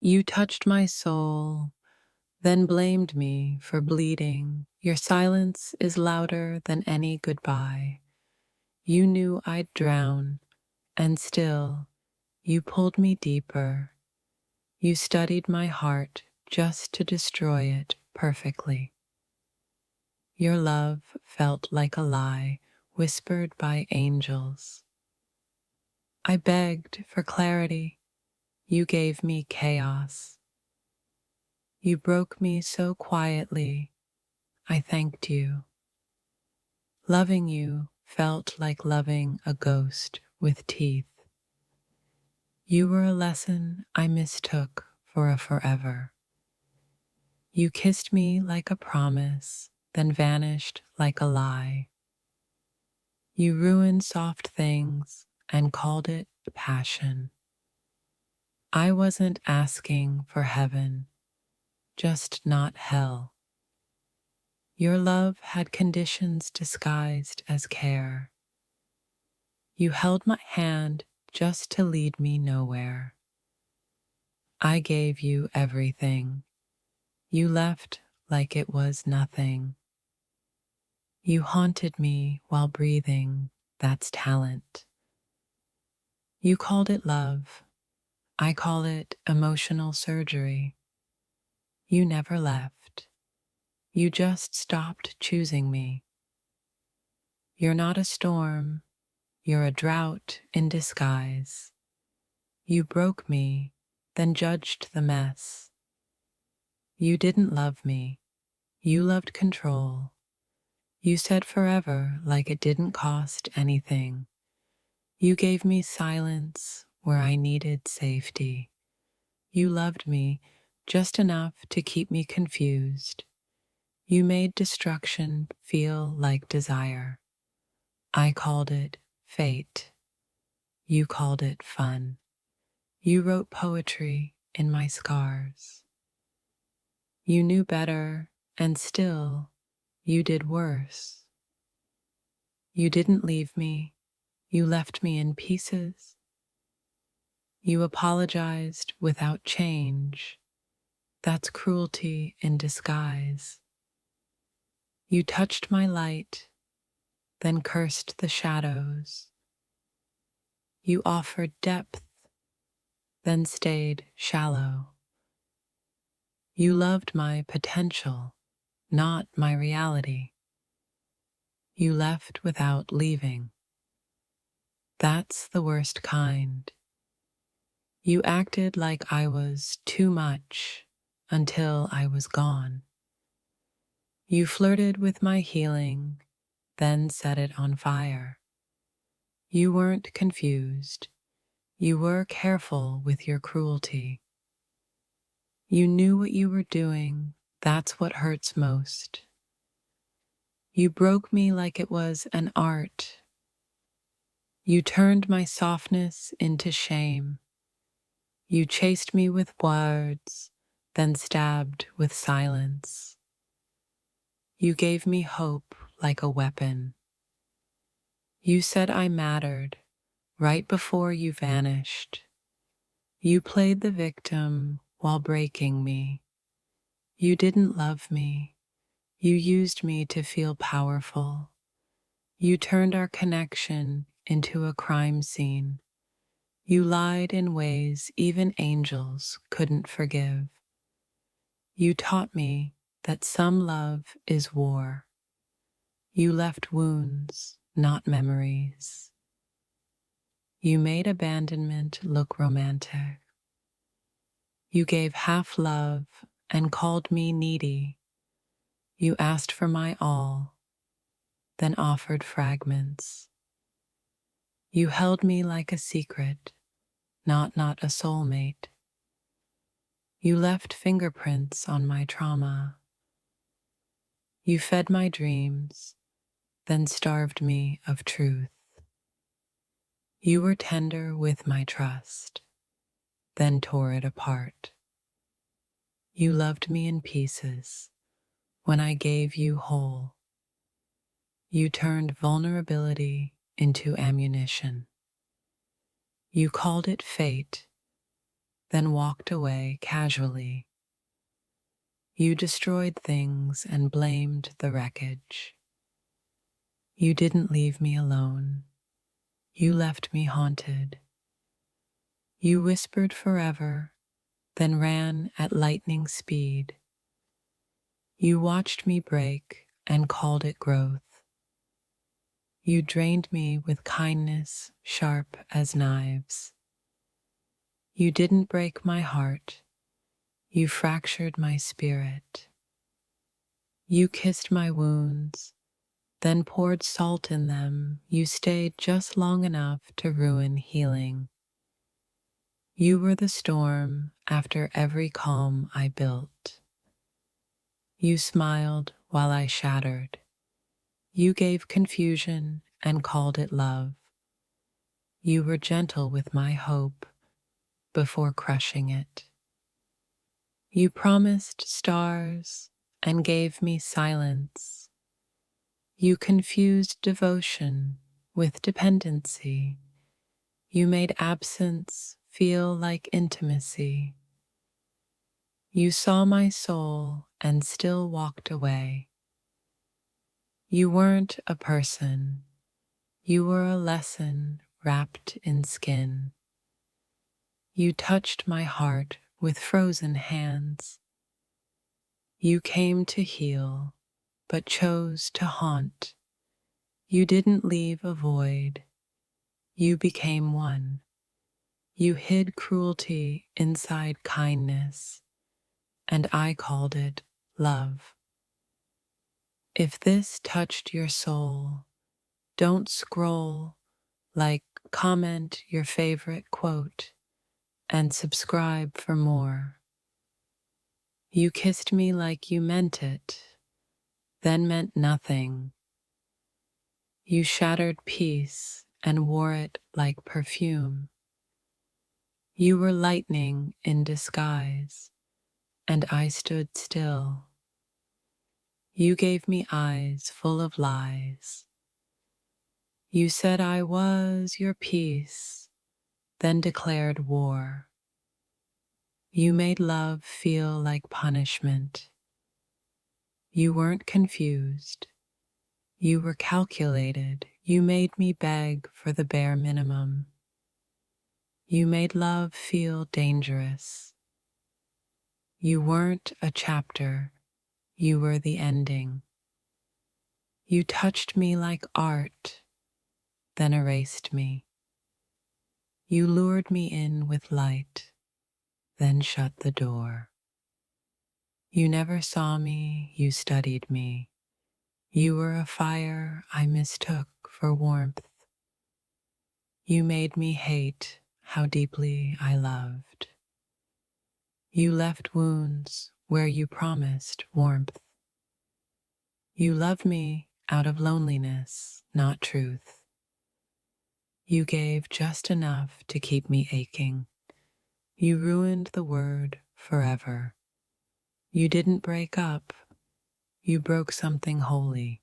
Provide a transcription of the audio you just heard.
You touched my soul, then blamed me for bleeding. Your silence is louder than any goodbye. You knew I'd drown, and still, you pulled me deeper. You studied my heart just to destroy it perfectly. Your love felt like a lie whispered by angels. I begged for clarity. You gave me chaos. You broke me so quietly. I thanked you. Loving you felt like loving a ghost with teeth. You were a lesson I mistook for a forever. You kissed me like a promise, then vanished like a lie. You ruined soft things and called it passion. I wasn't asking for heaven, just not hell. Your love had conditions disguised as care. You held my hand just to lead me nowhere. I gave you everything. You left like it was nothing. You haunted me while breathing. That's talent. You called it love. I call it emotional surgery. You never left. You just stopped choosing me. You're not a storm. You're a drought in disguise. You broke me, then judged the mess. You didn't love me. You loved control. You said forever like it didn't cost anything. You gave me silence where I needed safety. You loved me just enough to keep me confused. You made destruction feel like desire. I called it fate. You called it fun. You wrote poetry in my scars. You knew better, and still, you did worse. You didn't leave me. You left me in pieces. You apologized without change. That's cruelty in disguise. You touched my light, then cursed the shadows. You offered depth, then stayed shallow. You loved my potential, not my reality. You left without leaving. That's the worst kind. You acted like I was too much until I was gone. You flirted with my healing, then set it on fire. You weren't confused. You were careful with your cruelty. You knew what you were doing. That's what hurts most. You broke me like it was an art. You turned my softness into shame. You chased me with words, then stabbed with silence. You gave me hope like a weapon. You said I mattered right before you vanished. You played the victim while breaking me. You didn't love me. You used me to feel powerful. You turned our connection into a crime scene. You lied in ways even angels couldn't forgive. You taught me that some love is war. You left wounds, not memories. You made abandonment look romantic. You gave half love and called me needy. You asked for my all, then offered fragments. You held me like a secret, not a soulmate. You left fingerprints on my trauma. You fed my dreams, then starved me of truth. You were tender with my trust, then tore it apart. You loved me in pieces when I gave you whole. You turned vulnerability into ammunition. You called it fate, then walked away casually. You destroyed things and blamed the wreckage. You didn't leave me alone. You left me haunted. You whispered forever, then ran at lightning speed. You watched me break and called it growth. You drained me with kindness sharp as knives. You didn't break my heart. You fractured my spirit. You kissed my wounds, then poured salt in them. You stayed just long enough to ruin healing. You were the storm after every calm I built. You smiled while I shattered. You gave confusion and called it love. You were gentle with my hope before crushing it. You promised stars and gave me silence. You confused devotion with dependency. You made absence feel like intimacy. You saw my soul and still walked away. You weren't a person. You were a lesson wrapped in skin. You touched my heart with frozen hands. You came to heal, but chose to haunt. You didn't leave a void. You became one. You hid cruelty inside kindness, and I called it love. If this touched your soul, don't scroll, like, comment your favorite quote, and subscribe for more. You kissed me like you meant it, then meant nothing. You shattered peace and wore it like perfume. You were lightning in disguise, and I stood still. You gave me eyes full of lies. You said I was your peace, then declared war. You made love feel like punishment. You weren't confused. You were calculated. You made me beg for the bare minimum. You made love feel dangerous. You weren't a chapter. You were the ending. You touched me like art, then erased me. You lured me in with light, then shut the door. You never saw me, you studied me. You were a fire I mistook for warmth. You made me hate how deeply I loved. You left wounds where you promised warmth. You loved me out of loneliness, not truth. You gave just enough to keep me aching. You ruined the word forever. You didn't break up. You broke something holy.